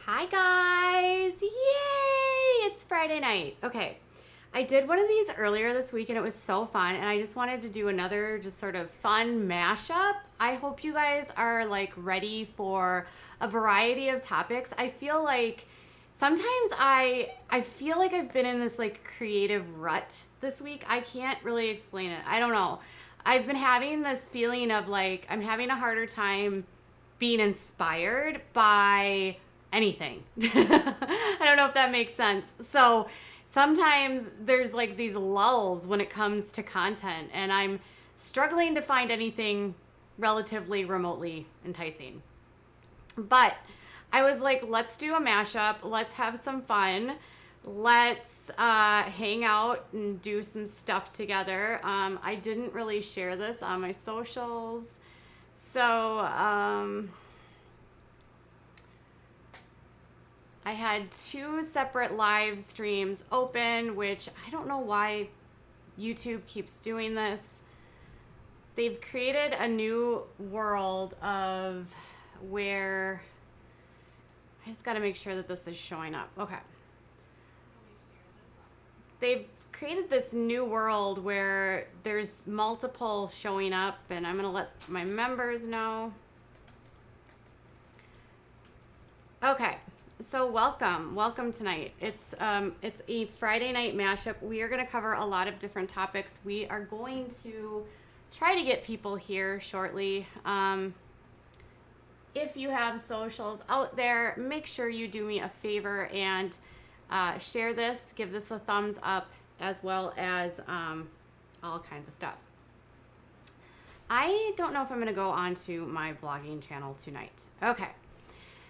Hi guys! Yay! It's Friday night. Okay. I did one of these earlier this week and it was so fun, and I just wanted to do another just sort of fun mashup. I hope you guys are like ready for a variety of topics. I feel like sometimes I feel like I've been in this like creative rut this week. I can't really explain it. I don't know. I've been having this feeling of like I'm having a harder time being inspired by anything. I don't know if that makes sense. So sometimes there's like these lulls when it comes to content, and I'm struggling to find anything relatively remotely enticing. But I was like, let's do a mashup. Let's have some fun. Let's hang out and do some stuff together. I didn't really share this on my socials. So I had two separate live streams open, which I don't know why YouTube keeps doing this. They've created a new world of where I just got to make sure that this is showing up. Okay. They've created this new world where there's multiple showing up, and I'm going to let my members know. Okay. So welcome tonight. It's a Friday night mashup. We are going to cover a lot of different topics. We are going to try to get people here shortly. If you have socials out there, make sure you do me a favor and share this, give this a thumbs up, as well as all kinds of stuff. I don't know if I'm going to go on to my vlogging channel tonight. Okay.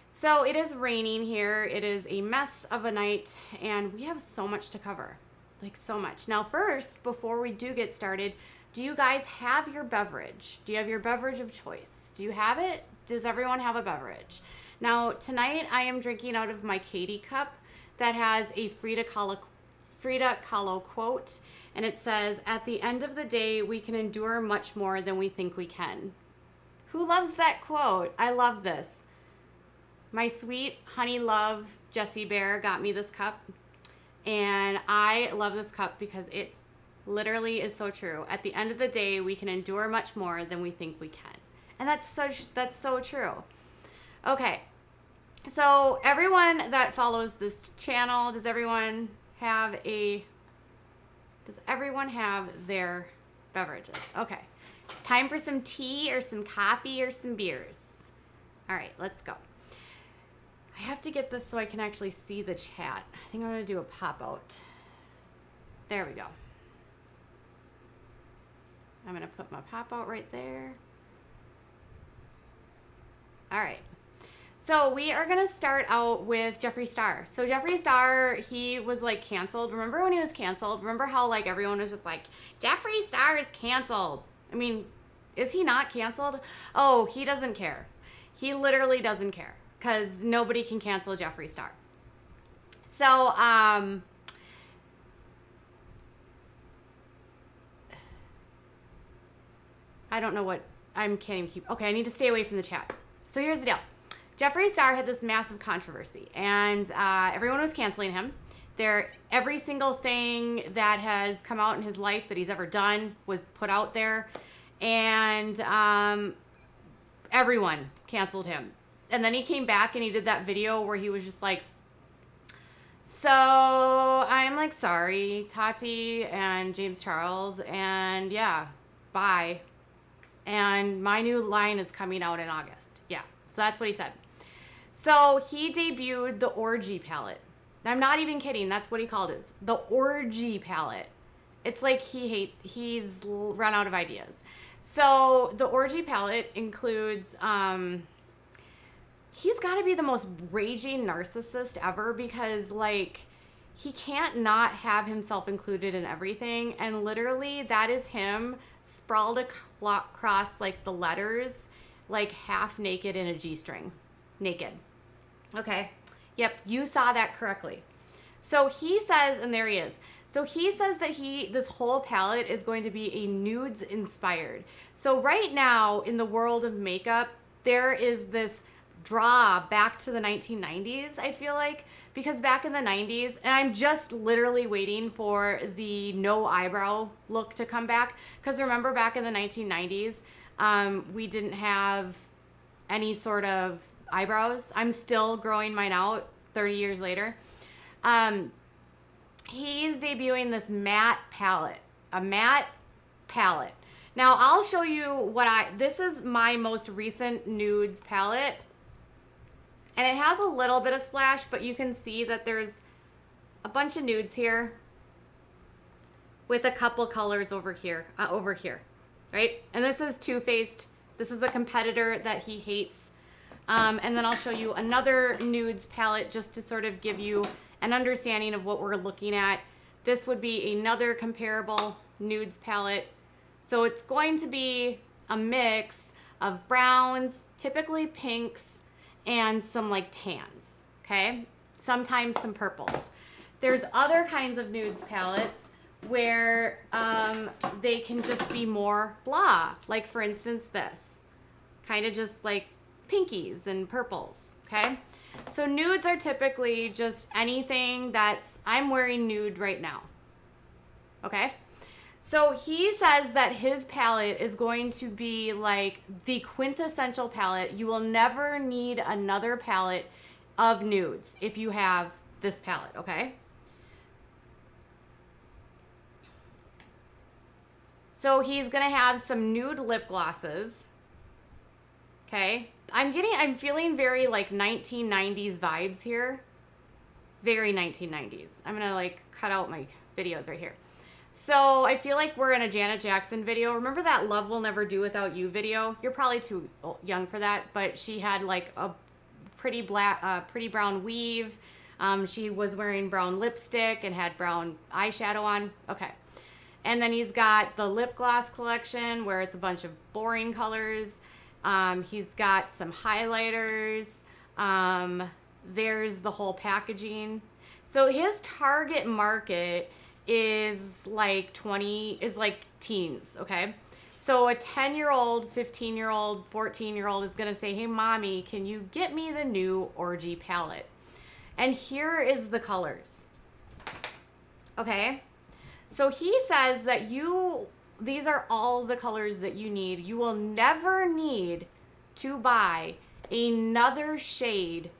So it is raining here. It is a mess of a night, and we have so much to cover, like so much. Now, first, before we do get started, do you guys have your beverage? Do you have your beverage of choice? Do you have it? Does everyone have a beverage? Now, tonight I am drinking out of my Katie cup that has a Frida Kahlo quote, and it says, "At the end of the day, we can endure much more than we think we can." Who loves that quote? I love this. My sweet honey love Jessie Bear got me this cup, and I love this cup because it literally is so true. At the end of the day, we can endure much more than we think we can. And that's so true. Okay. So everyone that follows this channel, does everyone have their beverages? Okay. It's time for some tea or some coffee or some beers. All right, let's go. I have to get this so I can actually see the chat. I think I'm going to do a pop out. There we go. I'm going to put my pop out right there. All right. So we are going to start out with Jeffree Star. So Jeffree Star, he was like canceled. Remember when he was canceled? Remember how like everyone was just like, Jeffree Star is canceled. I mean, is he not canceled? Oh, he doesn't care. He literally doesn't care, because nobody can cancel Jeffree Star. So, I don't know what, I can't even keep, okay, I need to stay away from the chat. So here's the deal. Jeffree Star had this massive controversy, and everyone was canceling him. Every single thing that has come out in his life that he's ever done was put out there, and everyone canceled him. And then he came back and he did that video where he was just like, so I'm like, sorry, Tati and James Charles, and yeah, bye. And my new line is coming out in August. Yeah, so that's what he said. So he debuted the Orgy palette. I'm not even kidding. That's what he called it. The Orgy palette. It's like he's run out of ideas. So the Orgy palette includes, he's got to be the most raging narcissist ever, because like he can't not have himself included in everything. And literally that is him sprawled across like the letters, like half naked in a G-string. Naked. Okay. Yep. You saw that correctly. So he says, and there he is. So he says that this whole palette is going to be a nudes inspired. So right now in the world of makeup, there is this draw back to the 1990s, I feel like, because back in the 90s, and I'm just literally waiting for the no eyebrow look to come back, because remember back in the 1990s, we didn't have any sort of eyebrows. I'm still growing mine out 30 years later. He's debuting this matte palette, a matte palette. Now I'll show you this is my most recent nudes palette. And it has a little bit of splash, but you can see that there's a bunch of nudes here with a couple colors over here, right? And this is Too Faced. This is a competitor that he hates. And then I'll show you another nudes palette just to sort of give you an understanding of what we're looking at. This would be another comparable nudes palette. So it's going to be a mix of browns, typically pinks, and some like tans, okay? Sometimes some purples. There's other kinds of nudes palettes where they can just be more blah. Like for instance this, kind of just like pinkies and purples, okay? So nudes are typically just anything I'm wearing nude right now, okay? So he says that his palette is going to be like the quintessential palette. You will never need another palette of nudes if you have this palette, okay? So he's gonna have some nude lip glosses, okay? I'm feeling very like 1990s vibes here. Very 1990s. I'm gonna like cut out my videos right here. So I feel like we're in a Janet Jackson video. Remember that Love Will Never Do Without You video? You're probably too young for that, but she had like a pretty brown weave. She was wearing brown lipstick and had brown eyeshadow on. Okay. And then he's got the lip gloss collection where it's a bunch of boring colors. He's got some highlighters. There's the whole packaging. So his target market is like teens, okay? So a 10-year-old, 15-year-old, 14-year-old is gonna say, hey mommy, can you get me the new Orgy palette? And here is the colors, okay? So he says that these are all the colors that you need. You will never need to buy another shade,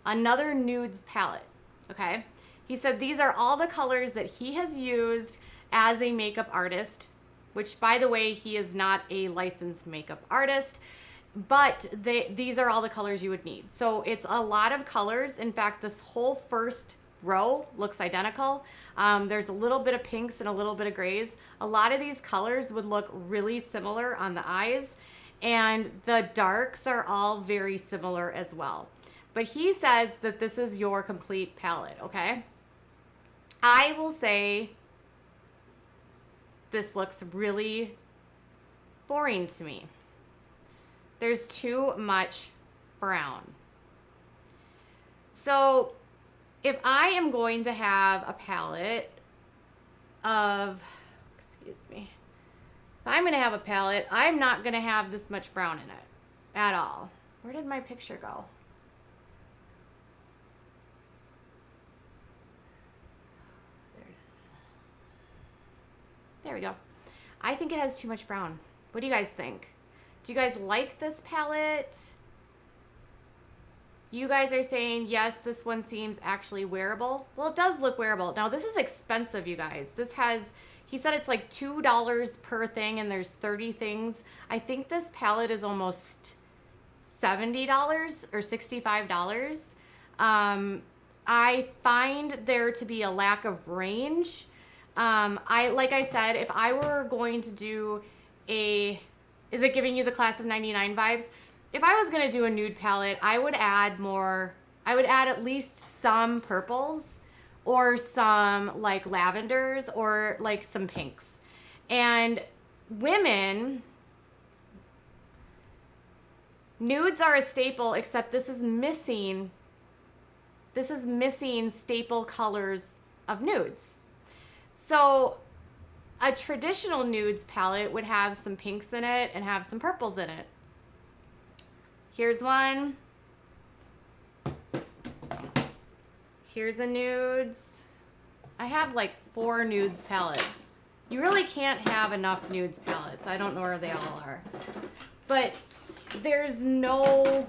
another nudes palette, okay? He said these are all the colors that he has used as a makeup artist, which by the way, he is not a licensed makeup artist, but these are all the colors you would need. So it's a lot of colors. In fact, this whole first row looks identical. There's a little bit of pinks and a little bit of grays. A lot of these colors would look really similar on the eyes, and the darks are all very similar as well. But he says that this is your complete palette, okay? I will say this looks really boring to me. There's too much brown. So if I am going to have a palette of, excuse me, if I'm going to have a palette, I'm not going to have this much brown in it at all. Where did my picture go? There it is. There we go. I think it has too much brown. What do you guys think? Do you guys like this palette? You guys are saying, yes, this one seems actually wearable. Well, it does look wearable. Now, this is expensive, you guys. This has, he said it's like $2 per thing and there's 30 things. I think this palette is almost $70 or $65. I find there to be a lack of range. Like I said, if I were going to do is it giving you the class of 99 vibes? If I was going to do a nude palette, I would add at least some purples or some like lavenders or like some pinks. And women, nudes are a staple, except this is missing staple colors of nudes. So a traditional nudes palette would have some pinks in it and have some purples in it. Here's one. Here's a nudes. I have like 4 nudes palettes. You really can't have enough nudes palettes. I don't know where they all are. But there's no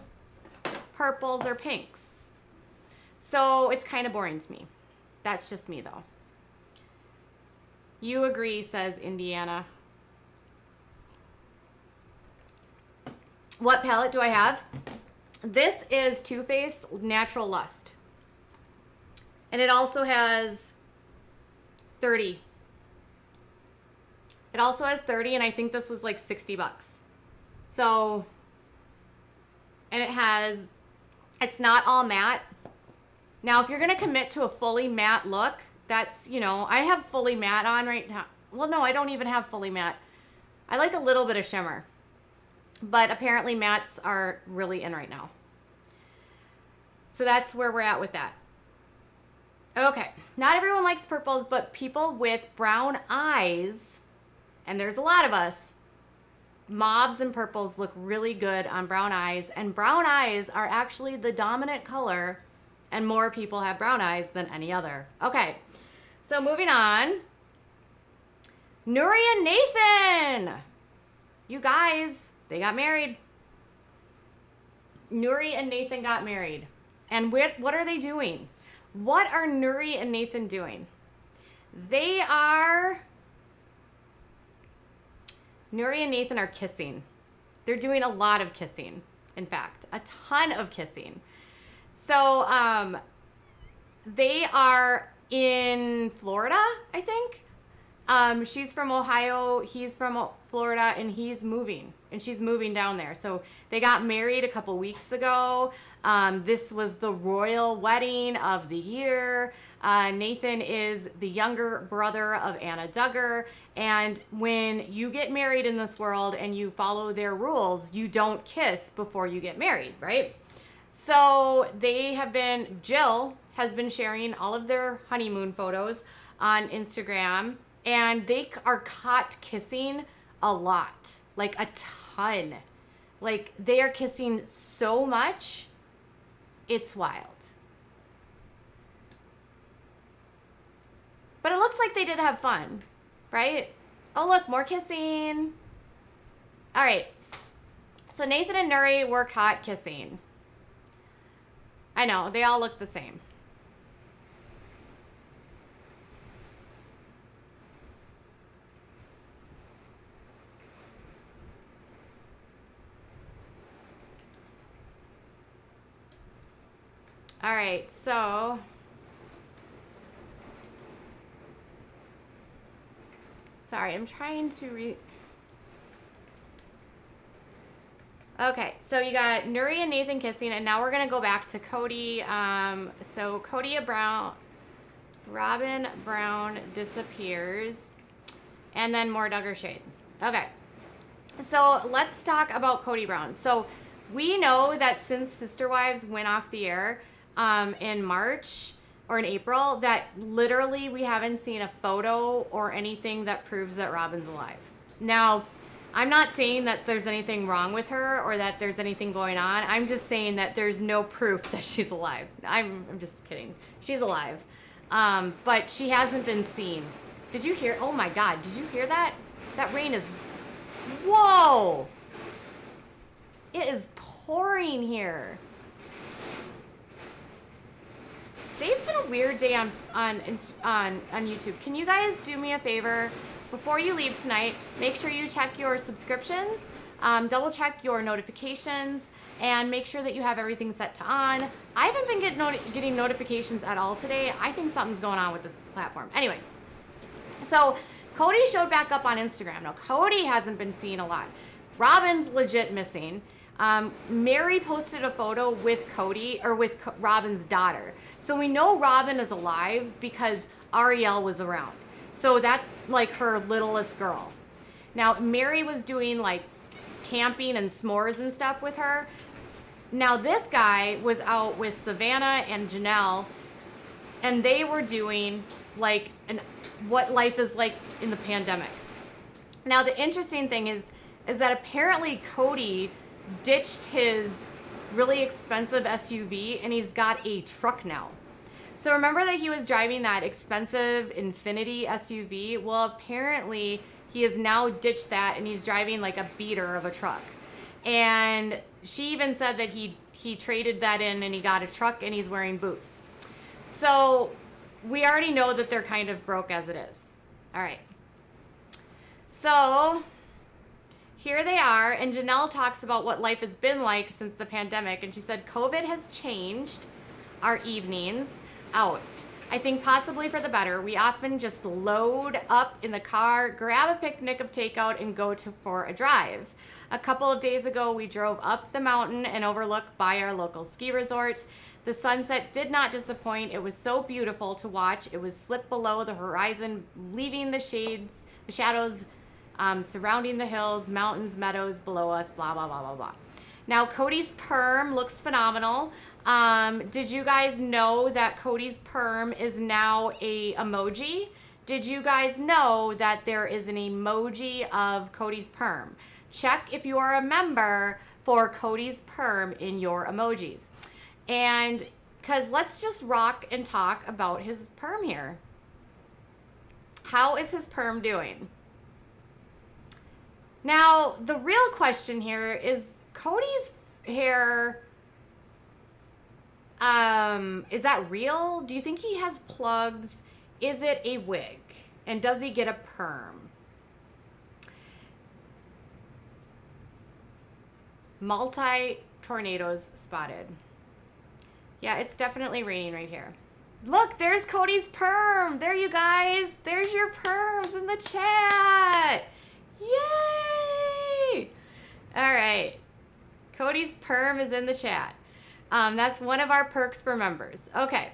purples or pinks. So it's kind of boring to me. That's just me though. You agree, says Indiana. What palette do I have? This is Too Faced Natural Lust. And it also has 30. It also has 30, and I think this was like 60 bucks. So, and it's not all matte. Now, if you're going to commit to a fully matte look, that's, you know, I have fully matte on right now. Well, no, I don't even have fully matte. I like a little bit of shimmer. But apparently mattes are really in right now. So that's where we're at with that. Okay, not everyone likes purples, but people with brown eyes, and there's a lot of us, mauves and purples look really good on brown eyes, and brown eyes are actually the dominant color, and more people have brown eyes than any other. Okay, so moving on. Nurie and Nathan! You guys, they got married. Nurie and Nathan got married. And what are they doing? What are Nurie and Nathan doing? Nurie and Nathan are kissing. They're doing a lot of kissing. In fact, a ton of kissing. So they are in Florida, I think. She's from Ohio, he's from Florida, and he's moving, and she's moving down there. So they got married a couple weeks ago. This was the royal wedding of the year. Nathan is the younger brother of Anna Duggar. And when you get married in this world and you follow their rules, you don't kiss before you get married, right? So Jill has been sharing all of their honeymoon photos on Instagram. And they are caught kissing a lot, like a ton. Like they are kissing so much, it's wild. But it looks like they did have fun, right? Oh, look, more kissing. All right. So Nathan and Nurie were caught kissing. I know, they all look the same. All right, so sorry, I'm trying to Okay, so you got Nurie and Nathan kissing, and now we're gonna go back to Cody. So Robyn Brown disappears, and then more Duggar shade. Okay, so let's talk about Cody Brown. So we know that since Sister Wives went off the air, in March or in April, that literally we haven't seen a photo or anything that proves that Robyn's alive. Now, I'm not saying that there's anything wrong with her or that there's anything going on. I'm just saying that there's no proof that she's alive. I'm just kidding. She's alive. But she hasn't been seen. Did you hear? Oh my God. Did you hear that? That rain is, whoa. It is pouring here. Today's been a weird day on YouTube. Can you guys do me a favor? Before you leave tonight, make sure you check your subscriptions, double check your notifications, and make sure that you have everything set to on. I haven't been getting notifications at all today. I think something's going on with this platform. Anyways, so Cody showed back up on Instagram. Now, Cody hasn't been seen a lot. Robyn's legit missing. Mary posted a photo with Cody, or with Robyn's daughter. So we know Robyn is alive because Ariel was around. So that's like her littlest girl. Now, Mary was doing like camping and s'mores and stuff with her. Now, this guy was out with Savannah and Janelle, and they were doing like what life is like in the pandemic. Now, the interesting thing is that apparently Cody ditched his really expensive SUV and he's got a truck now. So remember that he was driving that expensive Infiniti SUV? Well, apparently he has now ditched that and he's driving like a beater of a truck. And she even said that he traded that in and he got a truck and he's wearing boots. So we already know that they're kind of broke as it is. All right. So here they are, and Janelle talks about what life has been like since the pandemic, and she said COVID has changed our evenings out. I think possibly for the better. We often just load up in the car, grab a picnic of takeout, and go for a drive. A couple of days ago, we drove up the mountain and overlooked by our local ski resort. The sunset did not disappoint. It was so beautiful to watch. It was slipped below the horizon, leaving the shadows surrounding the hills, mountains, meadows below us, blah, blah, blah, blah, blah. Now, Cody's perm looks phenomenal. Did you guys know that Cody's perm is now a emoji? Did you guys know that there is an emoji of Cody's perm? Check if you are a member for Cody's perm in your emojis. And because let's just rock and talk about his perm here. How is his perm doing? Now, the real question here is Cody's hair, is that real? Do you think he has plugs? Is it a wig? And does he get a perm? Multi-tornadoes spotted. Yeah, it's definitely raining right here. Look, there's Cody's perm. There you guys. There's your perms in the chat. Yay! All right. Cody's perm is in the chat. That's one of our perks for members. Okay.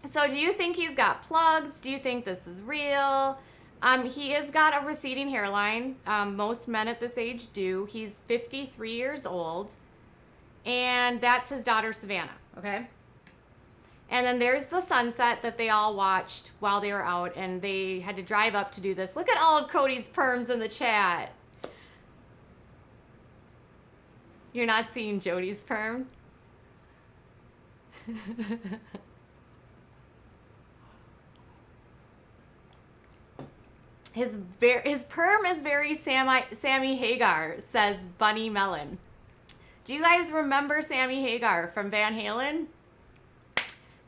So do you think he's got plugs? Do you think this is real? He has got a receding hairline. Most men at this age do. He's 53 years old. And that's his daughter, Savannah. Okay. And then there's the sunset that they all watched while they were out, and they had to drive up to do this. Look at all of Cody's perms in the chat. You're not seeing Jody's perm? His perm is very Sammy Hagar, says Bunny Mellon. Do you guys remember Sammy Hagar from Van Halen?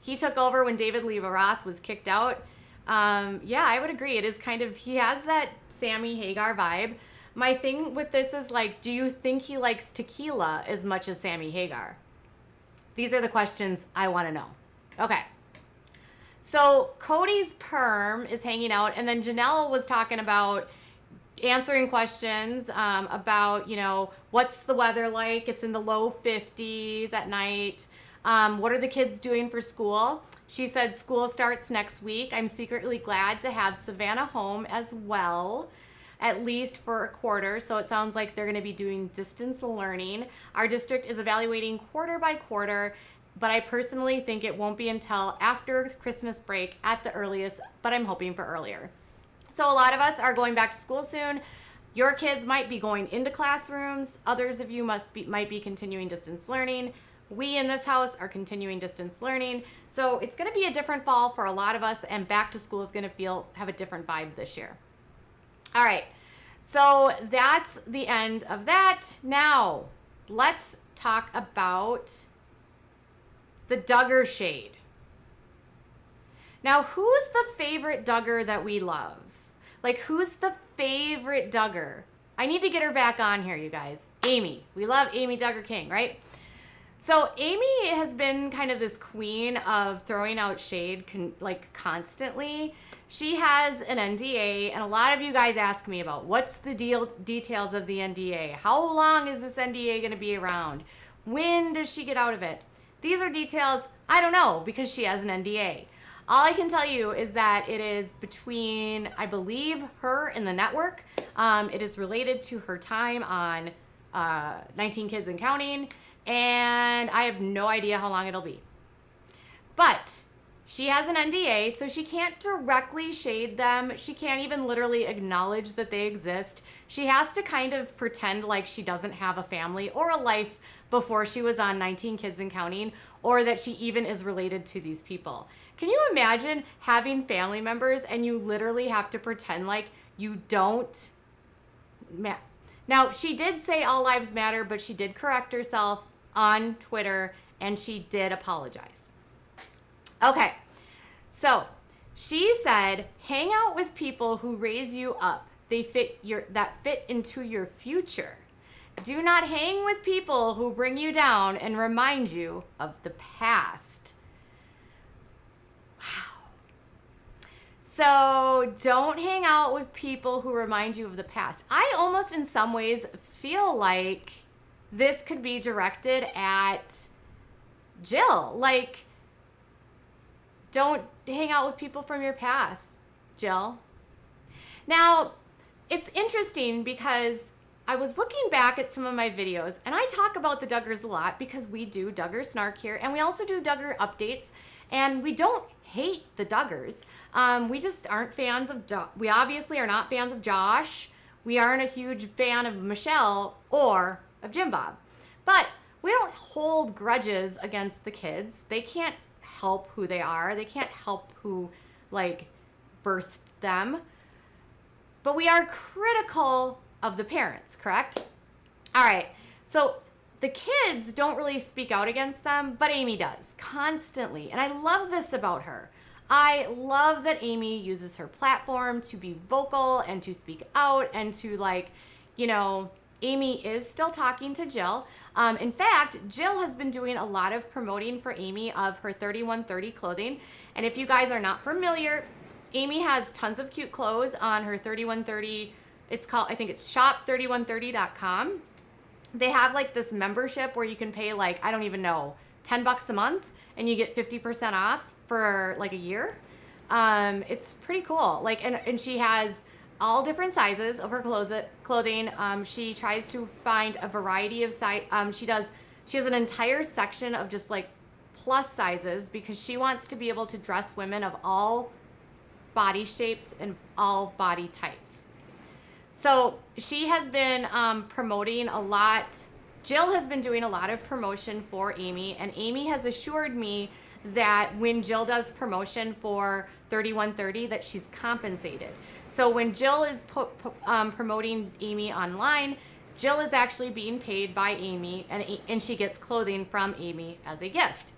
He took over when David Lee Roth was kicked out. Yeah, I would agree. It is kind of, he has that Sammy Hagar vibe. My thing with this is like, do you think he likes tequila as much as Sammy Hagar? These are the questions I want to know. Okay. So Cody's perm is hanging out, and then Janelle was talking about answering questions about, you know, what's the weather like? It's in the low 50s at night. What are the kids doing for school? She said school starts next week. I'm secretly glad to have Savannah home as well, at least for a quarter. So it sounds like they're going to be doing distance learning. Our district is evaluating quarter by quarter, but I personally think it won't be until after Christmas break at the earliest, but I'm hoping for earlier. So a lot of us are going back to school soon. Your kids might be going into classrooms. Others of you might be continuing distance learning. We in this house are continuing distance learning. So it's going to be a different fall for a lot of us, and back to school is going to have a different vibe this year. All right. So that's the end of that. Now, let's talk about the Duggar shade. Now, who's the favorite Duggar that we love? Like, who's the favorite Duggar? I need to get her back on here, you guys. Amy. We love Amy Duggar King, right? So Amy has been kind of this queen of throwing out shade constantly. She has an NDA, and a lot of you guys ask me about what's the details of the NDA. How long is this NDA going to be around? When does she get out of it? These are details I don't know because she has an NDA. All I can tell you is that it is between, I believe, her and the network. It is related to her time on 19 Kids and Counting, and I have no idea how long it'll be. But She has an NDA, so she can't directly shade them. She can't even literally acknowledge that they exist. She has to kind of pretend like she doesn't have a family or a life before she was on 19 Kids and Counting, or that she even is related to these people. Can you imagine having family members and you literally have to pretend like you don't? Now, she did say all lives matter, but she did correct herself on Twitter and she did apologize. Okay, so she said, hang out with people who raise you up. They fit into your future. Do not hang with people who bring you down and remind you of the past. Wow. So don't hang out with people who remind you of the past. I almost in some ways feel like this could be directed at Jill. Like, don't hang out with people from your past, Jill. Now, it's interesting because I was looking back at some of my videos, and I talk about the Duggars a lot because we do Duggar Snark here, and we also do Duggar updates, and we don't hate the Duggars. We just aren't fans of, we obviously are not fans of Josh. We aren't a huge fan of Michelle or of Jim Bob. But we don't hold grudges against the kids. They can't help who they are. They can't help who, like, birthed them. But we are critical of the parents, correct? All right, so the kids don't really speak out against them, but Amy does constantly. And I love this about her. I love that Amy uses her platform to be vocal and to speak out and to, like, you know, Amy is still talking to Jill. In fact, Jill has been doing a lot of promoting for Amy of her 3130 clothing. And if you guys are not familiar, Amy has tons of cute clothes on her 3130. It's called, I think it's shop3130.com. They have like this membership where you can pay like, I don't even know, $10 a month and you get 50% off for like a year. It's pretty cool. Like, and she has all different sizes of her clothing. She tries to find a variety of size. She has an entire section of just like plus sizes because she wants to be able to dress women of all body shapes and all body types. So she has been promoting a lot. Jill has been doing a lot of promotion for Amy, and Amy has assured me that when Jill does promotion for 3130 that she's compensated. So when Jill is promoting Amy online, Jill is actually being paid by Amy, and she gets clothing from Amy as a gift.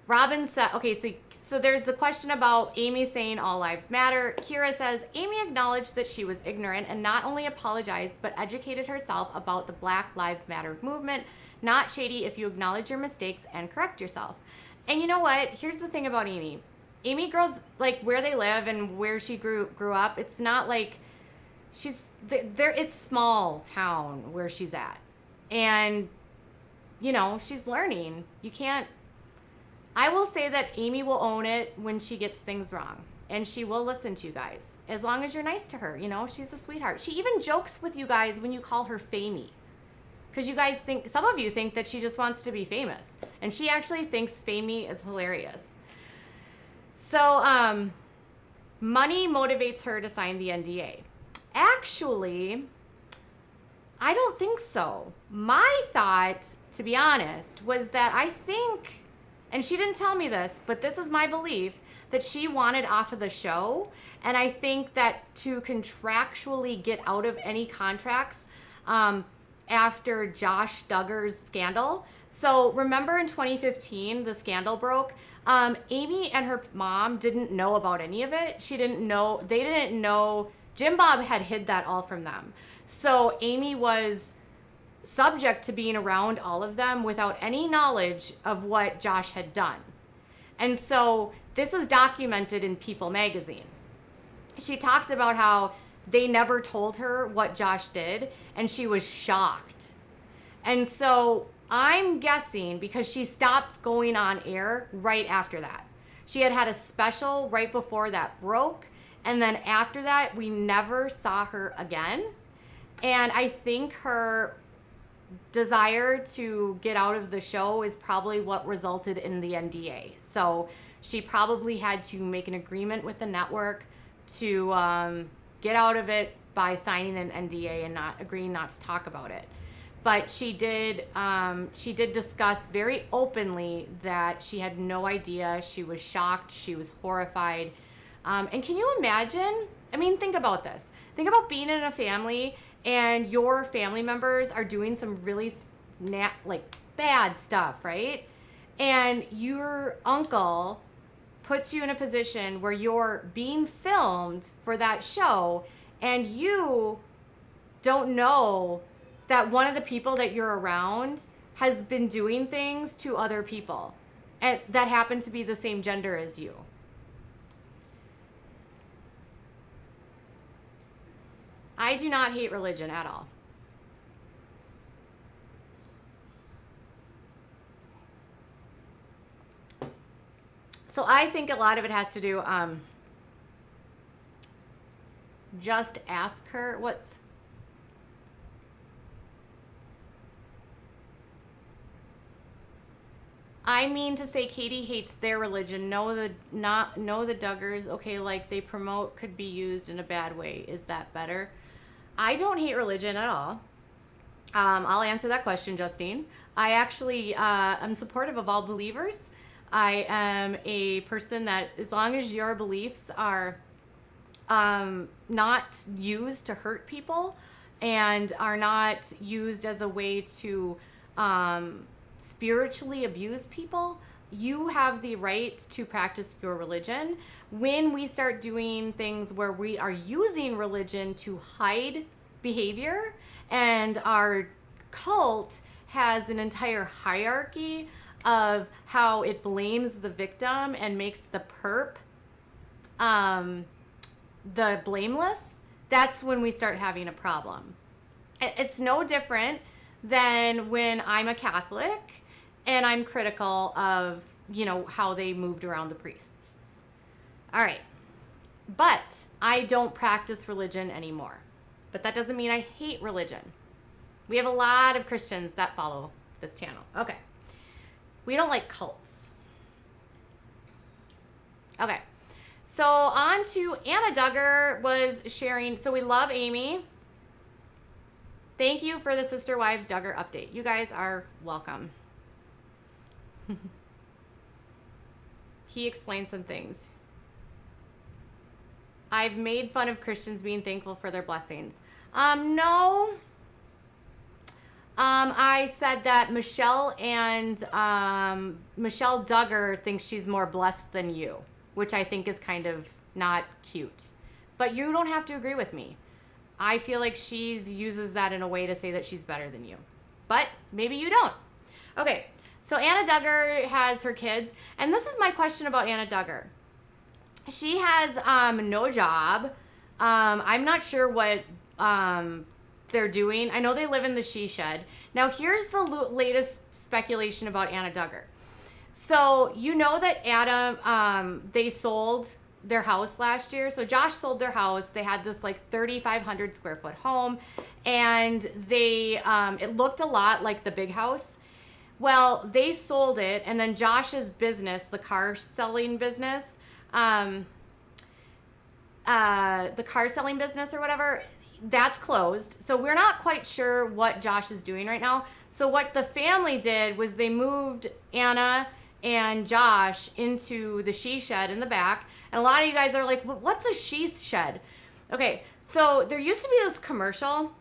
Robyn said, okay, so there's the question about Amy saying all lives matter. Kira says, Amy acknowledged that she was ignorant and not only apologized, but educated herself about the Black Lives Matter movement. Not shady if you acknowledge your mistakes and correct yourself. And you know what? Here's the thing about Amy. Amy girls, like where they live and where she grew up, it's not like she's there. It's small town where she's at. And, you know, she's learning. You can't, I will say that Amy will own it when she gets things wrong. And she will listen to you guys. As long as you're nice to her, you know, she's a sweetheart. She even jokes with you guys when you call her Famey. Because you guys think, some of you think that she just wants to be famous. And she actually thinks Famey is hilarious. So, money motivates her to sign the NDA. Actually, I don't think so. My thought, to be honest, was that I think, and she didn't tell me this, but this is my belief, that she wanted off of the show. And I think that to contractually get out of any contracts, after Josh Duggar's scandal. So remember in 2015, the scandal broke. Amy and her mom didn't know about any of it. They didn't know, Jim Bob had hid that all from them. So Amy was subject to being around all of them without any knowledge of what Josh had done. And so this is documented in People magazine. She talks about how they never told her what Josh did, and she was shocked. And so I'm guessing because she stopped going on air right after that. She had a special right before that broke, and then after that, we never saw her again. And I think her desire to get out of the show is probably what resulted in the NDA. So she probably had to make an agreement with the network to get out of it by signing an NDA and not agreeing not to talk about it. But she did discuss very openly that she had no idea. She was shocked. She was horrified. And can you imagine? I mean, think about this. Think about being in a family and your family members are doing some really bad stuff, right? And your uncle puts you in a position where you're being filmed for that show and you don't know that one of the people that you're around has been doing things to other people and that happen to be the same gender as you. I do not hate religion at all. So I think a lot of it has to do, just ask her what's, I mean to say Katie hates their religion. No, the Duggars, okay, like they promote could be used in a bad way. Is that better? I don't hate religion at all. I'll answer that question, Justine. I actually am supportive of all believers. I am a person that, as long as your beliefs are not used to hurt people and are not used as a way to spiritually abuse people, you have the right to practice your religion. When we start doing things where we are using religion to hide behavior, and our cult has an entire hierarchy of how it blames the victim and makes the perp the blameless, that's when we start having a problem. It's no different than when I'm a Catholic and I'm critical of, how they moved around the priests. All right. But I don't practice religion anymore. But that doesn't mean I hate religion. We have a lot of Christians that follow this channel. Okay. We don't like cults. Okay. So on to Anna Duggar was sharing. So we love Amy. Thank you for the Sister Wives Duggar update. You guys are welcome. He explained some things. I've made fun of Christians being thankful for their blessings. No. I said that Michelle Duggar thinks she's more blessed than you, which I think is kind of not cute. But you don't have to agree with me. I feel like she uses that in a way to say that she's better than you. But maybe you don't. Okay, so Anna Duggar has her kids. And this is my question about Anna Duggar. She has no job. I'm not sure what they're doing. I know they live in the she shed. Now, here's the latest speculation about Anna Duggar. So you know that Adam, they sold their house last year. So Josh sold their house. They had this 3,500 square foot home, and they it looked a lot like the big house. Well, they sold it, and then Josh's business, the car selling business, the car selling business or whatever, that's closed. So we're not quite sure what Josh is doing right now. So what the family did was they moved Anna and Josh into the she shed in the back. And a lot of you guys are like, what's a she shed? Okay, so there used to be this commercial.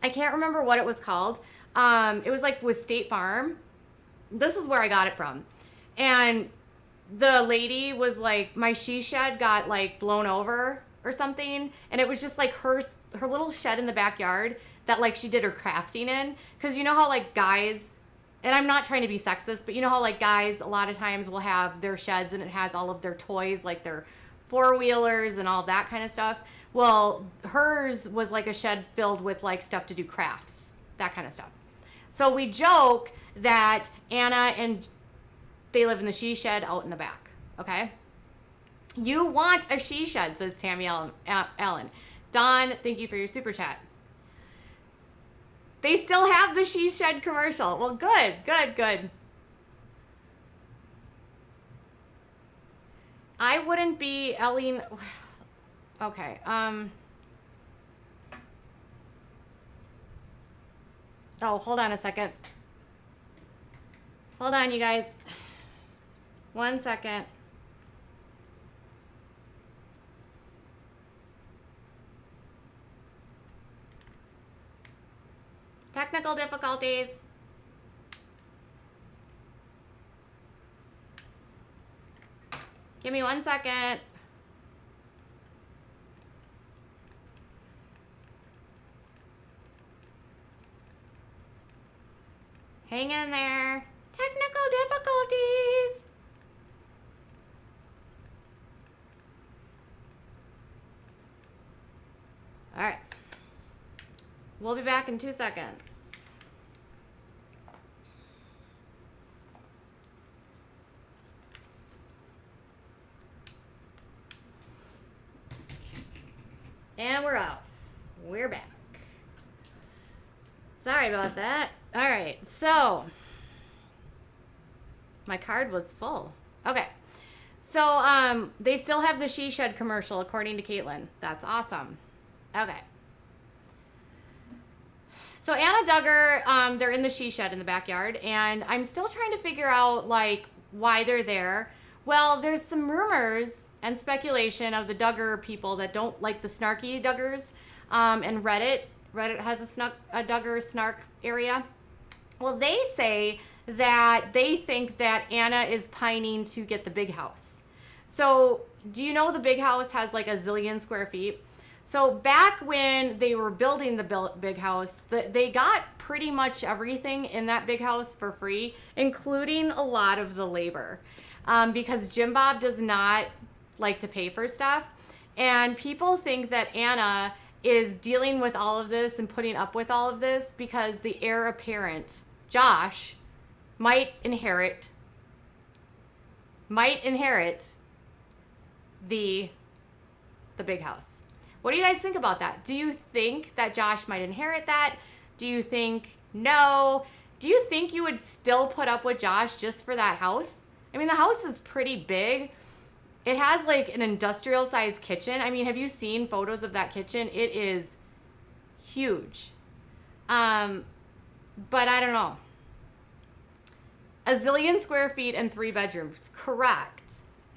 I can't remember what it was called. It was with State Farm. This is where I got it from. And the lady was like, my she shed got blown over or something. And it was just her little shed in the backyard that she did her crafting in. Because you know how guys, and I'm not trying to be sexist, but you know how guys a lot of times will have their sheds and it has all of their toys, their four-wheelers and all that kind of stuff. Well, hers was a shed filled with stuff to do crafts, that kind of stuff. So we joke that Anna and they live in the she shed out in the back, okay? You want a she shed, says Tammy Allen. Don, thank you for your super chat. They still have the She Shed commercial. Well, good, good, good. I wouldn't be Eileen. Okay. Oh, hold on a second. Hold on, you guys. 1 second. Technical difficulties. Give me 1 second. Hang in there. Technical difficulties. All right. We'll be back in 2 seconds. And we're off. We're back. Sorry about that. All right, so my card was full. Okay, so they still have the She Shed commercial, according to Caitlin. That's awesome. Okay. So Anna Duggar, they're in the She Shed in the backyard, and I'm still trying to figure out, like, why they're there. Well, there's some rumors and speculation of the Duggar people that don't like the snarky Duggars, and Reddit has a Duggar snark area. Well, they say that they think that Anna is pining to get the big house. So do you know the big house has like a zillion square feet? So back when they were building the big house, they got pretty much everything in that big house for free, including a lot of the labor, because Jim Bob does not like to pay for stuff. And people think that Anna is dealing with all of this and putting up with all of this because the heir apparent, Josh, might inherit the big house. What do you guys think about that? Do you think that Josh might inherit that? Do you think no? Do you think you would still put up with Josh just for that house? I mean, the house is pretty big. It has like an industrial sized kitchen. I mean, have you seen photos of that kitchen? It is huge. But I don't know. A zillion square feet and 3 bedrooms. Correct.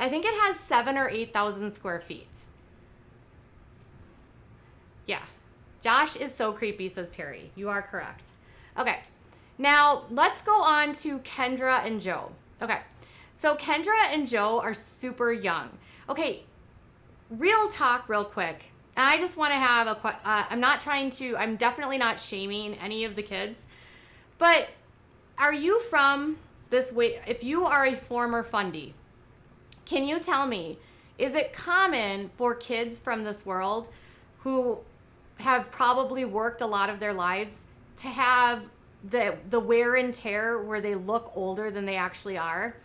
I think it has 7,000 or 8,000 square feet. Yeah. Josh is so creepy, says Terry. You are correct. Okay. Now, let's go on to Kendra and Joe. Okay. So Kendra and Joe are super young. Okay. Real talk real quick. And I just want to have I'm definitely not shaming any of the kids. But are you from this way? If you are a former fundie, can you tell me, is it common for kids from this world who have probably worked a lot of their lives to have the wear and tear where they look older than they actually are?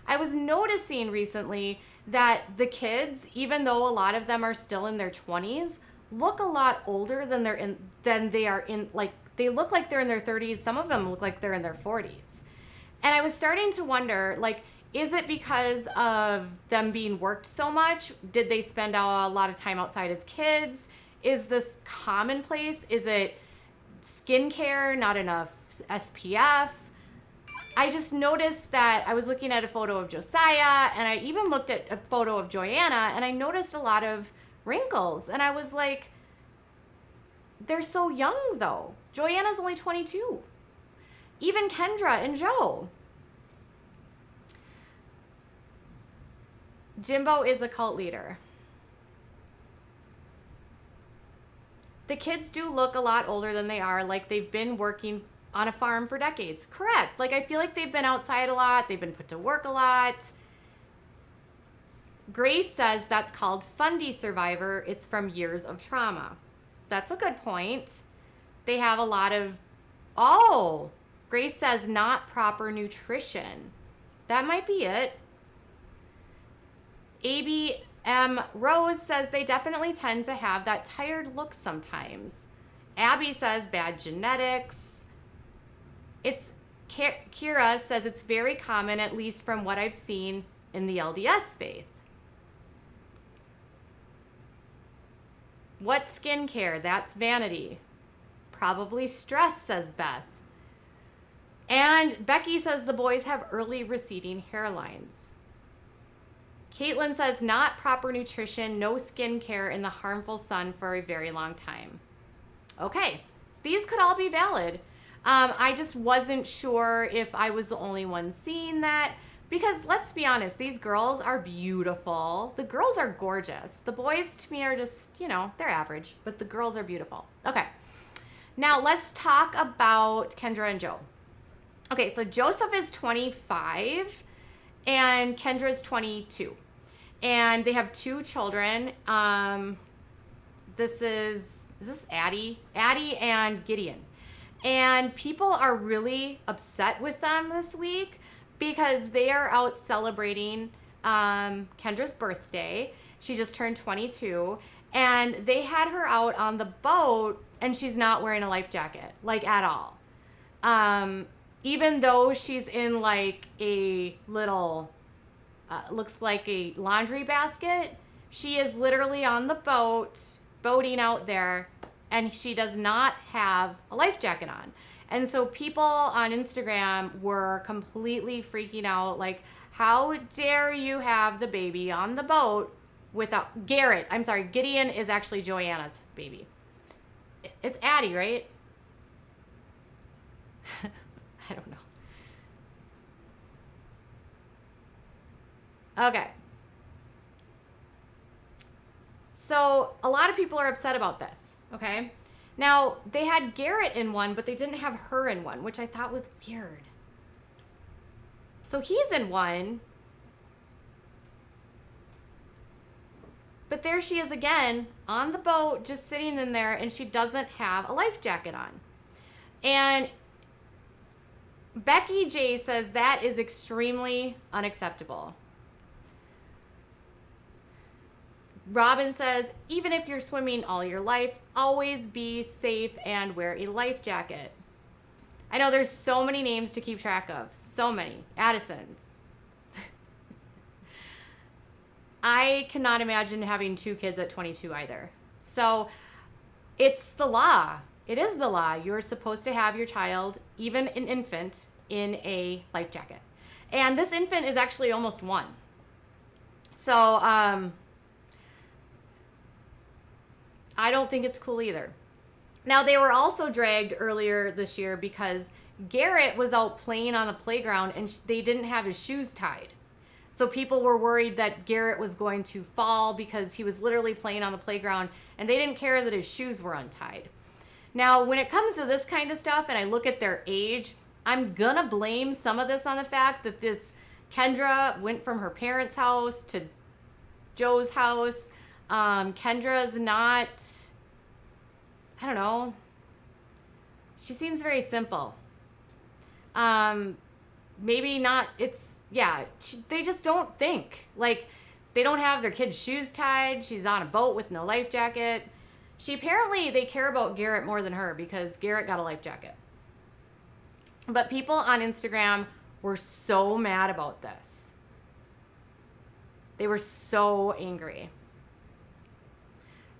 I was noticing recently that the kids, even though a lot of them are still in their 20s, look a lot older than they are in, like, they look like they're in their 30s. Some of them look like they're in their 40s. And I was starting to wonder, like, is it because of them being worked so much? Did they spend a lot of time outside as kids? Is this commonplace? Is it skincare, not enough SPF? I just noticed that I was looking at a photo of Josiah, and I even looked at a photo of Joanna, and I noticed a lot of wrinkles. And I was like, they're so young, though. Joanna's only 22. Even Kendra and Joe. Jimbo is a cult leader. The kids do look a lot older than they are, like they've been working on a farm for decades. Correct. Like, I feel like they've been outside a lot. They've been put to work a lot. Grace says that's called Fundie Survivor. It's from years of trauma. That's a good point. They have a lot of, Grace says not proper nutrition. That might be it. ABM Rose says they definitely tend to have that tired look sometimes. Abby says bad genetics. Kira says it's very common, at least from what I've seen in the LDS faith. What skincare? That's vanity. Probably stress, says Beth. And Becky says the boys have early receding hairlines. Caitlin says not proper nutrition, no skincare in the harmful sun for a very long time. Okay, these could all be valid. I just wasn't sure if I was the only one seeing that, because let's be honest, these girls are beautiful. The girls are gorgeous. The boys to me are just, you know, they're average, but the girls are beautiful. Okay, now let's talk about Kendra and Joe. Okay, so Joseph is 25 and Kendra is 22. And they have 2 children. Is this Addie? Addie and Gideon. And people are really upset with them this week because they are out celebrating Kendra's birthday. She just turned 22. And they had her out on the boat and she's not wearing a life jacket, like at all. Even though she's in like a little, looks like a laundry basket, she is literally on the boat, boating out there, and she does not have a life jacket on. And so people on Instagram were completely freaking out, like, how dare you have the baby on the boat without Garrett? I'm sorry, Gideon is actually Joanna's baby. It's Addie, right? I don't know. Okay. So a lot of people are upset about this, okay? Now, they had Garrett in one, but they didn't have her in one, which I thought was weird. So he's in one. But there she is again on the boat, just sitting in there, and she doesn't have a life jacket on. And Becky J says that is extremely unacceptable. Robyn says, even if you're swimming all your life, always be safe and wear a life jacket. I know there's so many names to keep track of. So many. Addisons. I cannot imagine having 2 kids at 22 either. So it's the law. It is the law. You're supposed to have your child, even an infant, in a life jacket. And this infant is actually almost 1. So I don't think it's cool either. Now, they were also dragged earlier this year because Garrett was out playing on the playground and they didn't have his shoes tied. So people were worried that Garrett was going to fall because he was literally playing on the playground and they didn't care that his shoes were untied. Now, when it comes to this kind of stuff and I look at their age, I'm gonna blame some of this on the fact that this Kendra went from her parents' house to Joe's house. Kendra's not, I don't know. She seems very simple. Maybe not, they just don't think. Like, they don't have their kids' shoes tied. She's on a boat with no life jacket. They care about Garrett more than her because Garrett got a life jacket. But people on Instagram were so mad about this. They were so angry.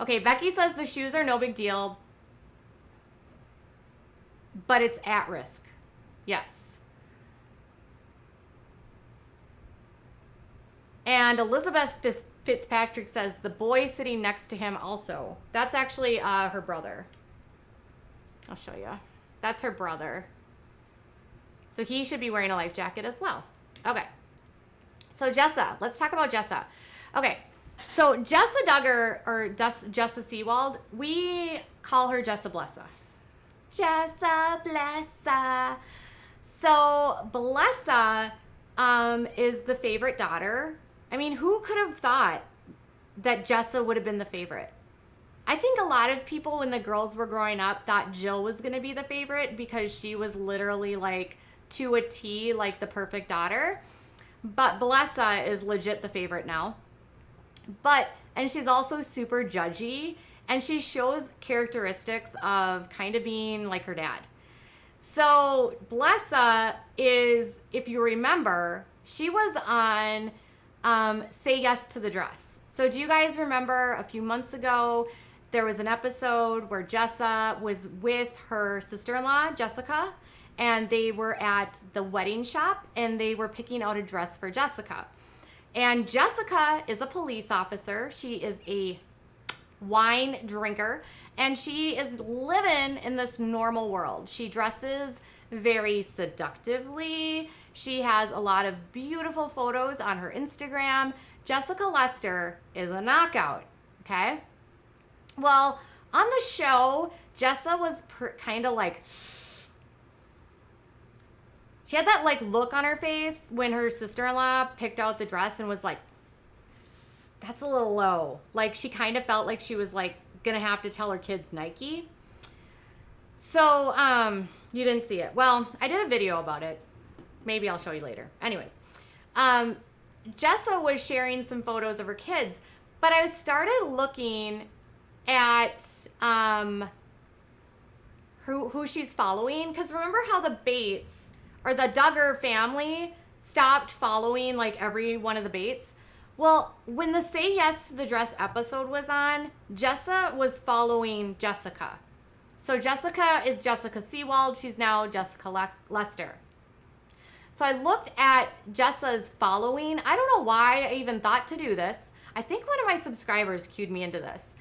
Okay, Becky says the shoes are no big deal, but it's at risk. Yes. And Elizabeth Fitzpatrick says the boy sitting next to him also. That's actually her brother. I'll show you. That's her brother. So he should be wearing a life jacket as well. Okay. So Jessa, let's talk about Jessa. Okay. So Jessa Duggar, or Jessa Seawald, we call her Jessa Blessa. Jessa Blessa. So Blessa is the favorite daughter. I mean, who could have thought that Jessa would have been the favorite? I think a lot of people, when the girls were growing up, thought Jill was going to be the favorite because she was literally like to a T, like the perfect daughter. But Blessa is legit the favorite now. And she's also super judgy. And she shows characteristics of kind of being like her dad. So Blessa is, if you remember, she was on Say Yes to the Dress. So do you guys remember a few months ago, there was an episode where Jessa was with her sister-in-law, Jessica, and they were at the wedding shop and they were picking out a dress for Jessica. And Jessica is a police officer. She is a wine drinker, and she is living in this normal world. She dresses very seductively. She has a lot of beautiful photos on her Instagram. Jessica Lester is a knockout, okay? Well, on the show, Jessa was kind of like, she had that like look on her face when her sister-in-law picked out the dress and was like, that's a little low. Like she kind of felt like she was like gonna have to tell her kids Nike. So, you didn't see it. Well, I did a video about it. Maybe I'll show you later. Anyways, Jessa was sharing some photos of her kids, but I started looking at who she's following. Because remember how the Bates or the Duggar family stopped following like every one of the Bates? Well, when the Say Yes to the Dress episode was on, Jessa was following Jessica. So Jessica is Jessica Seawald. She's now Jessica Lester. So I looked at Jessa's following. I don't know why I even thought to do this. I think one of my subscribers cued me into this.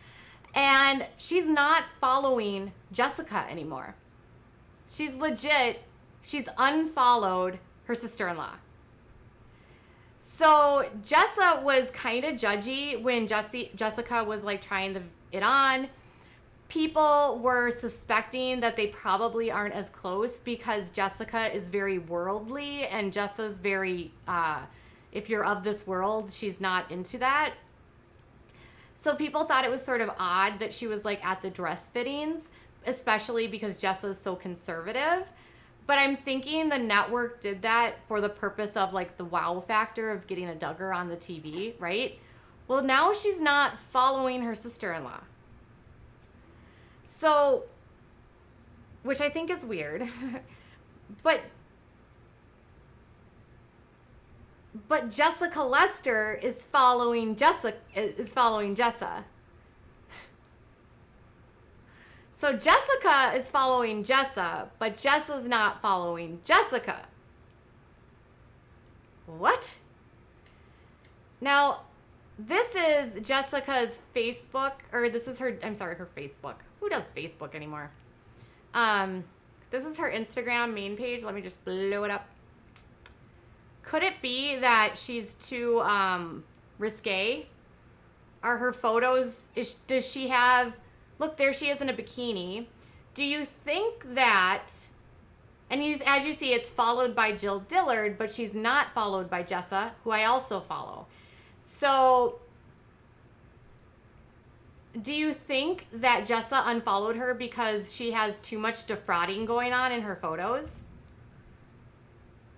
And she's not following Jessica anymore. She's legit, she's unfollowed her sister-in-law. So Jessa was kind of judgy when Jessica was like trying it on. People were suspecting that they probably aren't as close because Jessica is very worldly and Jessa's very, if you're of this world, she's not into that. So people thought it was sort of odd that she was like at the dress fittings, especially because Jessa's so conservative. But I'm thinking the network did that for the purpose of like the wow factor of getting a Duggar on the TV, right? Well, now she's not following her sister-in-law. So, which I think is weird. But Jessica Lester is following Jessa. So Jessica is following Jessa, but Jessa's not following Jessica. What? Now, this is Jessica's Facebook, or this is her, I'm sorry, her Facebook. Who does Facebook anymore? This is her Instagram main page. Let me just blow it up. Could it be that she's too risque? Are her photos, does she have, look, there she is in a bikini. Do you think that, and as you see, it's followed by Jill Dillard, but she's not followed by Jessa, who I also follow. So, do you think that Jessa unfollowed her because she has too much defrauding going on in her photos?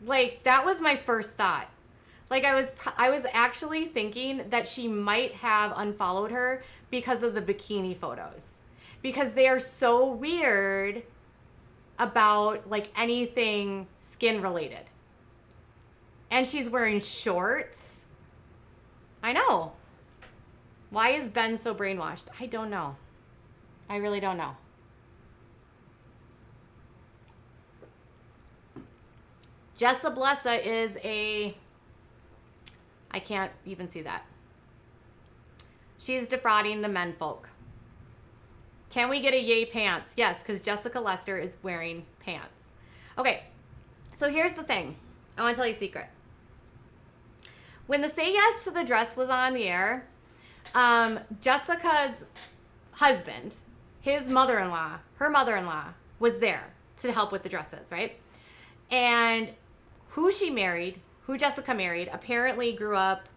Like, that was my first thought. Like, I was actually thinking that she might have unfollowed her because of the bikini photos. Because they are so weird about, like, anything skin related. And she's wearing shorts. I know. Why is Ben so brainwashed? I don't know. I really don't know. Jessa Blessa is I can't even see that. She's defrauding the men folk. Can we get a yay pants? Yes, because Jessica Lester is wearing pants. Okay, so here's the thing. I want to tell you a secret. When the Say Yes to the Dress was on the air, Jessica's husband, his mother-in-law, her mother-in-law was there to help with the dresses, right? And who Jessica married, apparently grew up,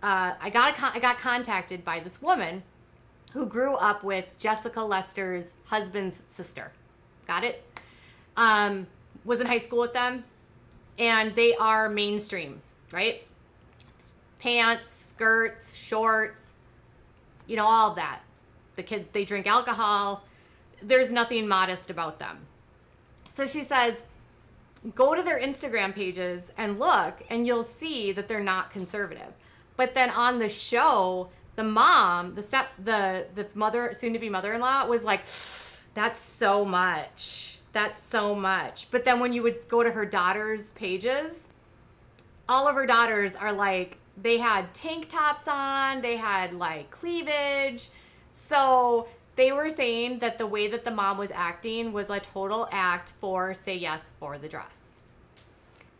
I got contacted by this woman who grew up with Jessica Lester's husband's sister. Got it? Was in high school with them, and they are mainstream, right? Pants, skirts, shorts, all of that. the kid, they drink alcohol. There's nothing modest about them. So she says, go to their Instagram pages and look, and you'll see that they're not conservative. But then on the show, the mom, the mother, soon-to-be mother-in-law, was like, that's so much. That's so much. But then when you would go to her daughter's pages, all of her daughters are like, they had tank tops on, they had like cleavage. So they were saying that the way that the mom was acting was a total act for say yes for the dress.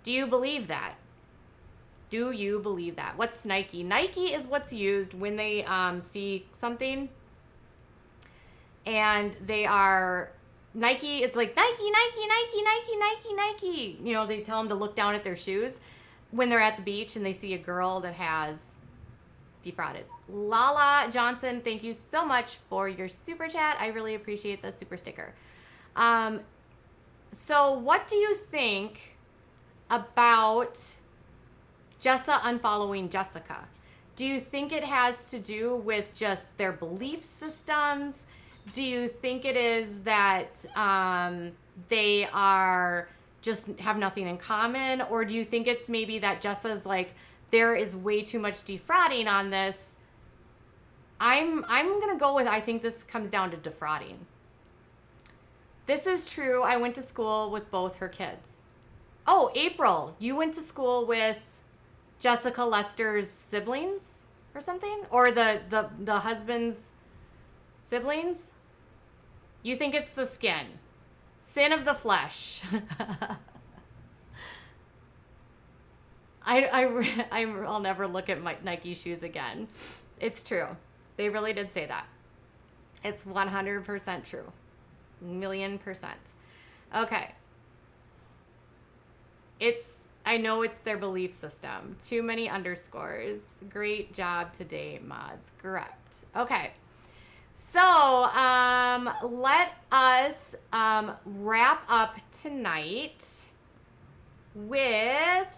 Do you believe that? Do you believe that? What's Nike? Nike is what's used when they see something and they are Nike. It's like Nike, Nike, Nike, Nike, Nike, Nike. You know, they tell them to look down at their shoes when they're at the beach and they see a girl that has defrauded. Lala Johnson, thank you so much for your super chat. I really appreciate the super sticker. So what do you think about Jessa unfollowing Jessica? Do you think it has to do with just their belief systems? Do you think it is that they are just have nothing in common? Or do you think it's maybe that Jessa's like, there is way too much defrauding on this? I'm going to go with, I think this comes down to defrauding. This is true. I went to school with both her kids. Oh, April, you went to school with Jessica Lester's siblings or something? Or the husband's siblings? You think it's the skin. Sin of the flesh. I'll never look at my Nike shoes again. It's true. They really did say that. It's 100% true. 1,000,000%. Okay. I know it's their belief system. Too many underscores. Great job today, mods. Correct. Okay. So, let us wrap up tonight with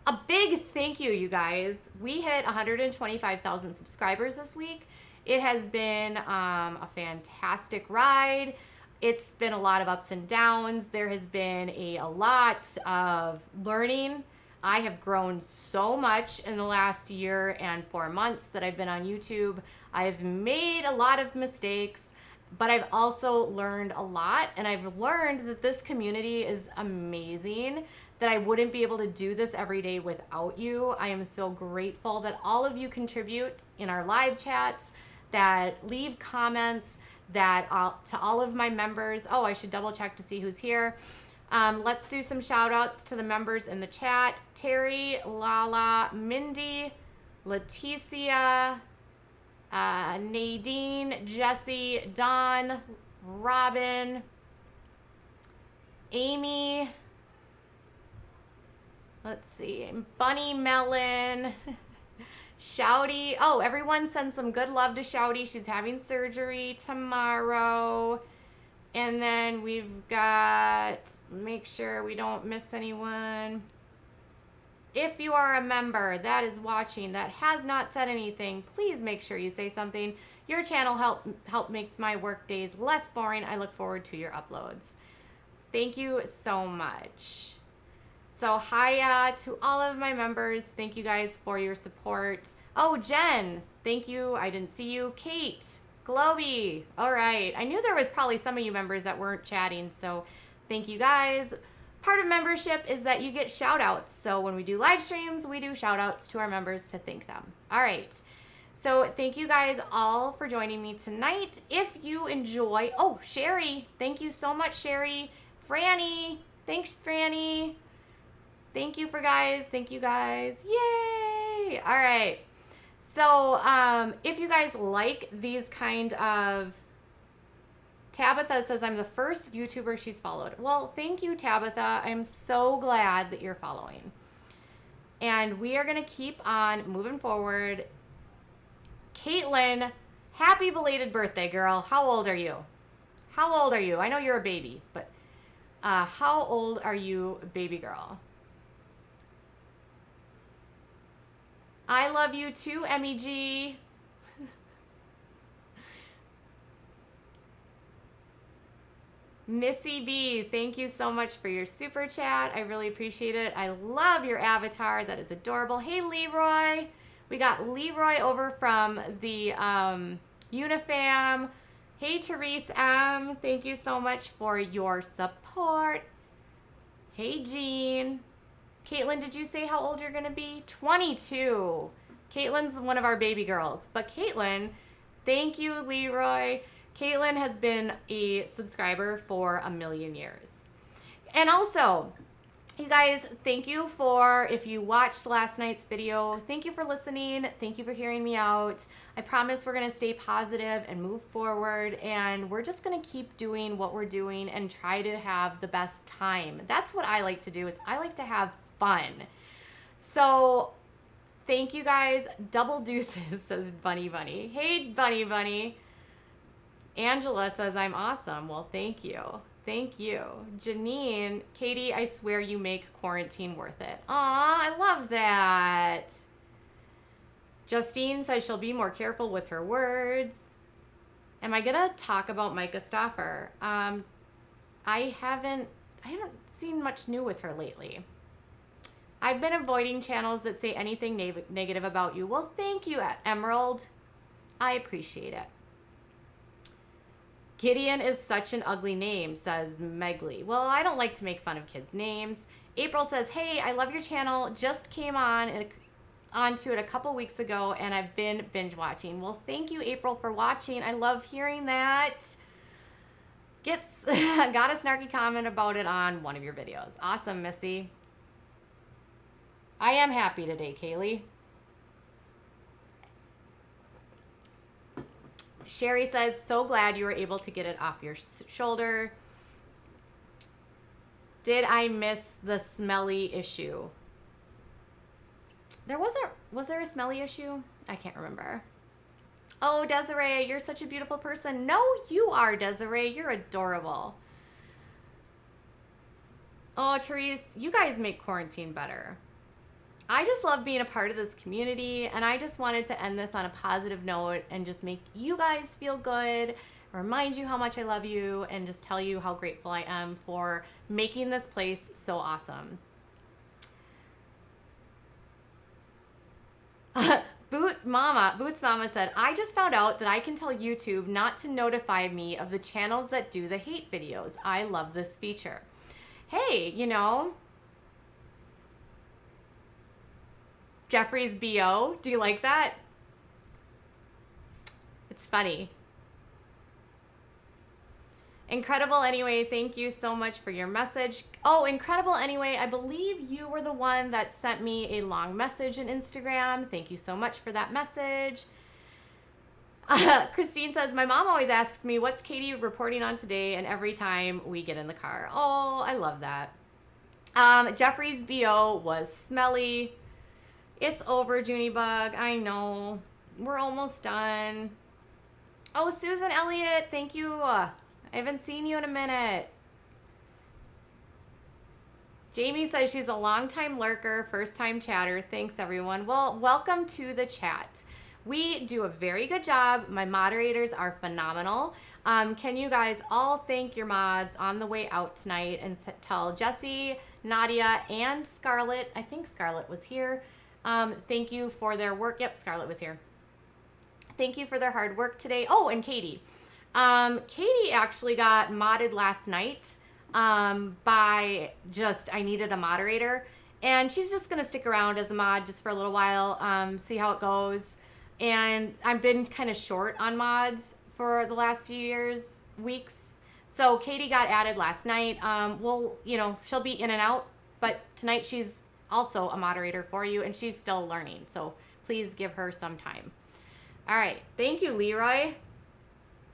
a big thank you, you guys. We hit 125,000 subscribers this week. It has been a fantastic ride. It's been a lot of ups and downs. There has been a lot of learning. I have grown so much in the last year and 4 months that I've been on YouTube. I've made a lot of mistakes, but I've also learned a lot, and I've learned that this community is amazing, that I wouldn't be able to do this every day without you. I am so grateful that all of you contribute in our live chats, that leave comments, that to all of my members. Oh, I should double check to see who's here. Let's do some shout outs to the members in the chat. Terry, Lala, Mindy, Leticia, Nadine, Jessie, Dawn, Robyn, Amy, let's see, Bunny Melon, Shouty. Oh, everyone send some good love to Shouty. She's having surgery tomorrow. And then we've got, make sure we don't miss anyone. If you are a member that is watching that has not said anything, please make sure you say something. Your channel help makes my work days less boring. I look forward to your uploads. Thank you so much. So hiya to all of my members. Thank you guys for your support. Oh, Jen, thank you. I didn't see you. Kate, Globy. All right. I knew there was probably some of you members that weren't chatting, so thank you guys. Part of membership is that you get shout outs. So when we do live streams, we do shout outs to our members to thank them. All right. So thank you guys all for joining me tonight. If you enjoy, oh, Sherry, thank you so much, Sherry. Franny, thanks, Franny. Thank you Thank you guys. Yay. All right. So if you guys like these kind of, Tabitha says I'm the first YouTuber she's followed. Well, thank you, Tabitha. I'm so glad that you're following. And we are going to keep on moving forward. Caitlin, happy belated birthday, girl. How old are you? How old are you? I know you're a baby, but how old are you, baby girl? I love you too, MEG. Missy B, thank you so much for your super chat. I really appreciate it. I love your avatar. That is adorable. Hey, Leroy. We got Leroy over from the Unifam. Hey, Therese M. Thank you so much for your support. Hey, Jean. Caitlin, did you say how old you're going to be? 22. Caitlin's one of our baby girls. But Caitlin, thank you, Leroy. Caitlin has been a subscriber for a million years. And also, you guys, thank you for, if you watched last night's video, thank you for listening. Thank you for hearing me out. I promise we're going to stay positive and move forward. And we're just going to keep doing what we're doing and try to have the best time. That's what I like to do, is I like to have fun. So thank you guys. Double deuces, says Bunny Bunny. Hey, Bunny Bunny. Angela says, I'm awesome. Well, thank you. Thank you. Janine, Katie, I swear you make quarantine worth it. Aw, I love that. Justine says she'll be more careful with her words. Am I going to talk about Micah Stauffer? I haven't seen much new with her lately. I've been avoiding channels that say anything negative about you. Well, thank you, Emerald. I appreciate it. Gideon is such an ugly name, says Megley. Well, I don't like to make fun of kids' names. April says, hey, I love your channel. Just came onto it a couple weeks ago, and I've been binge watching. Well, thank you, April, for watching. I love hearing that. Got a snarky comment about it on one of your videos. Awesome, Missy. I am happy today, Kaylee. Sherry says, so glad you were able to get it off your shoulder. Did I miss the smelly issue? Was there a smelly issue? I can't remember. Oh, Desiree, you're such a beautiful person. No, you are, Desiree. You're adorable. Oh, Therese, you guys make quarantine better. I just love being a part of this community, and I just wanted to end this on a positive note and just make you guys feel good, remind you how much I love you, and just tell you how grateful I am for making this place so awesome. Boots Mama said, I just found out that I can tell YouTube not to notify me of the channels that do the hate videos. I love this feature. Hey, you know, Jeffree's BO. Do you like that? It's funny. Incredible Anyway, thank you so much for your message. Oh, Incredible Anyway, I believe you were the one that sent me a long message in Instagram. Thank you so much for that message. Christine says, my mom always asks me, what's Katie reporting on today? And every time we get in the car. Oh, I love that. Jeffree's BO was smelly. It's over, Junibug. I know. We're almost done. Oh, Susan Elliott, thank you. I haven't seen you in a minute. Jamie says she's a long-time lurker, first-time chatter. Thanks, everyone. Well, welcome to the chat. We do a very good job. My moderators are phenomenal. Can you guys all thank your mods on the way out tonight and tell Jessie, Nadia, and Scarlett, I think Scarlett was here, thank you for their work. Yep, Scarlett was here. Thank you for their hard work today. Oh, and Katie. Katie actually got modded last night by just, I needed a moderator. And she's just going to stick around as a mod just for a little while, see how it goes. And I've been kind of short on mods for the last few weeks. So Katie got added last night. Well, you know, she'll be in and out, but tonight she's also a moderator for you, and she's still learning. So please give her some time. All right. Thank you, Leroy.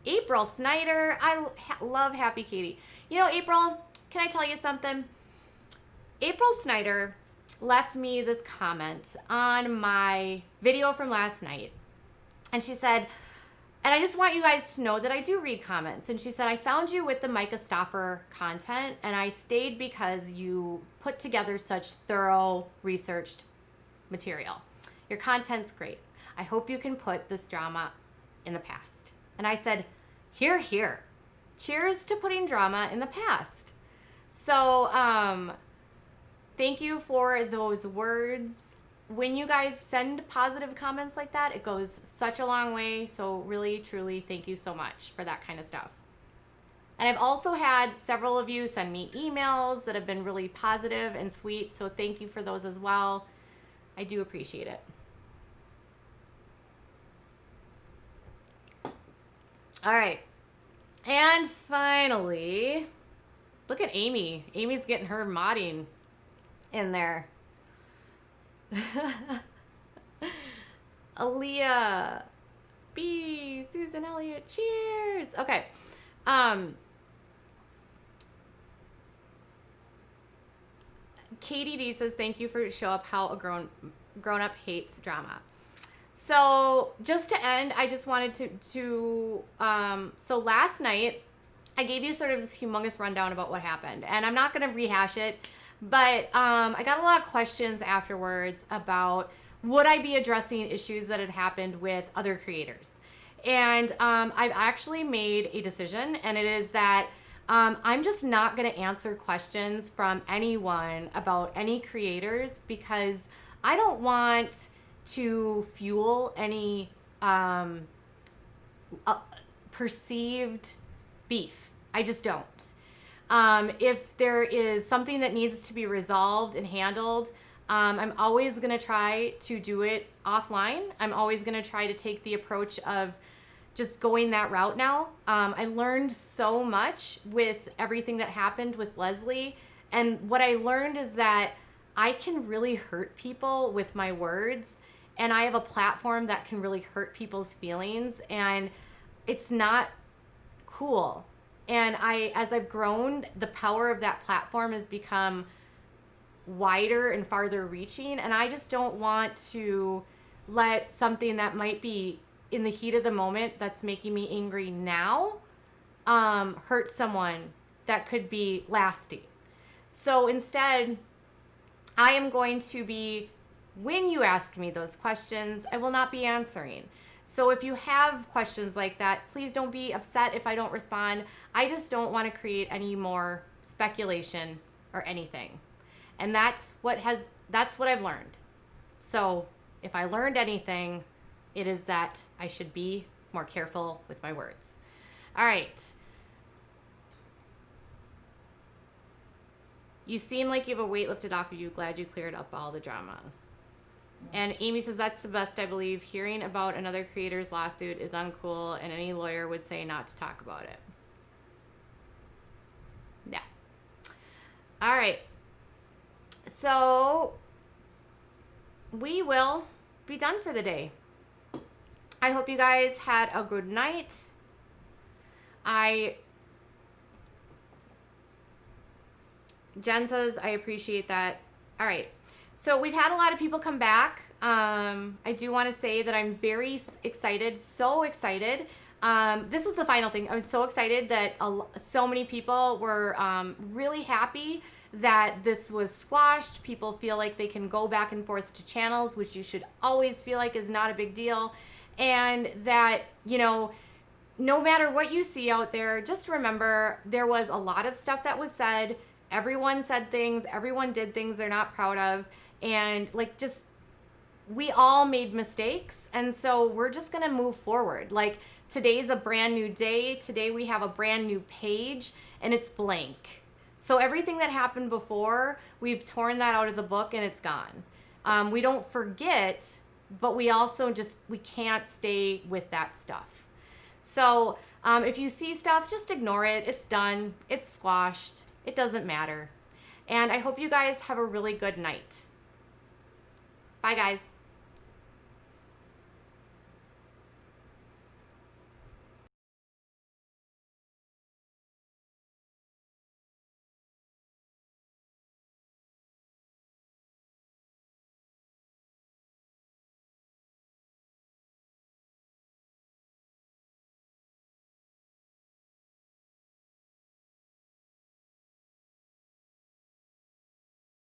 April Snyder. I love Happy Katie. You know, April, can I tell you something? April Snyder left me this comment on my video from last night. And she said, and I just want you guys to know that I do read comments. And she said, I found you with the Micah Stauffer content, and I stayed because you put together such thorough, researched material. Your content's great. I hope you can put this drama in the past. And I said, hear, hear. cheers to putting drama in the past. So, thank you for those words. When you guys send positive comments like that, it goes such a long way. So really, truly, thank you so much for that kind of stuff. And I've also had several of you send me emails that have been really positive and sweet. So thank you for those as well. I do appreciate it. All right. And finally, look at Amy. Amy's getting her modding in there. Aaliyah, B, Susan Elliott, cheers. Okay. Katie D says, thank you for show up how a grown up hates drama. So just to end, I just wanted to so last night I gave you sort of this humongous rundown about what happened, and I'm not going to rehash it, but I got a lot of questions afterwards about would I be addressing issues that had happened with other creators. And I've actually made a decision, and it is that I'm just not going to answer questions from anyone about any creators because I don't want to fuel any perceived beef. I just don't. If there is something that needs to be resolved and handled, I'm always going to try to do it offline. I'm always going to try to take the approach of just going that route now. I learned so much with everything that happened with Leslie. And what I learned is that I can really hurt people with my words. And I have a platform that can really hurt people's feelings. And it's not cool. And as I've grown, the power of that platform has become wider and farther reaching. And I just don't want to let something that might be in the heat of the moment that's making me angry now hurt someone that could be lasting. So instead, I am going to be, when you ask me those questions, I will not be answering. So if you have questions like that, please don't be upset if I don't respond. I just don't want to create any more speculation or anything. And that's what I've learned. So if I learned anything, it is that I should be more careful with my words. All right. You seem like you have a weight lifted off of you. Glad you cleared up all the drama. And Amy says, that's the best, I believe. Hearing about another creator's lawsuit is uncool, and any lawyer would say not to talk about it. Yeah. All right. So we will be done for the day. I hope you guys had a good night. Jen says, I appreciate that. All right. So we've had a lot of people come back. I do want to say that I'm very excited, so excited. This was the final thing. I was so excited that so many people were really happy that this was squashed. People feel like they can go back and forth to channels, which you should always feel like is not a big deal. And that, you know, no matter what you see out there, just remember there was a lot of stuff that was said. Everyone said things. Everyone did things they're not proud of. And like, just, we all made mistakes. And so we're just going to move forward. Like, today's a brand new day. Today we have a brand new page and it's blank. So everything that happened before, we've torn that out of the book and it's gone. We don't forget, but we also we can't stay with that stuff. So if you see stuff, just ignore it. It's done. It's squashed. It doesn't matter. And I hope you guys have a really good night. Bye, guys.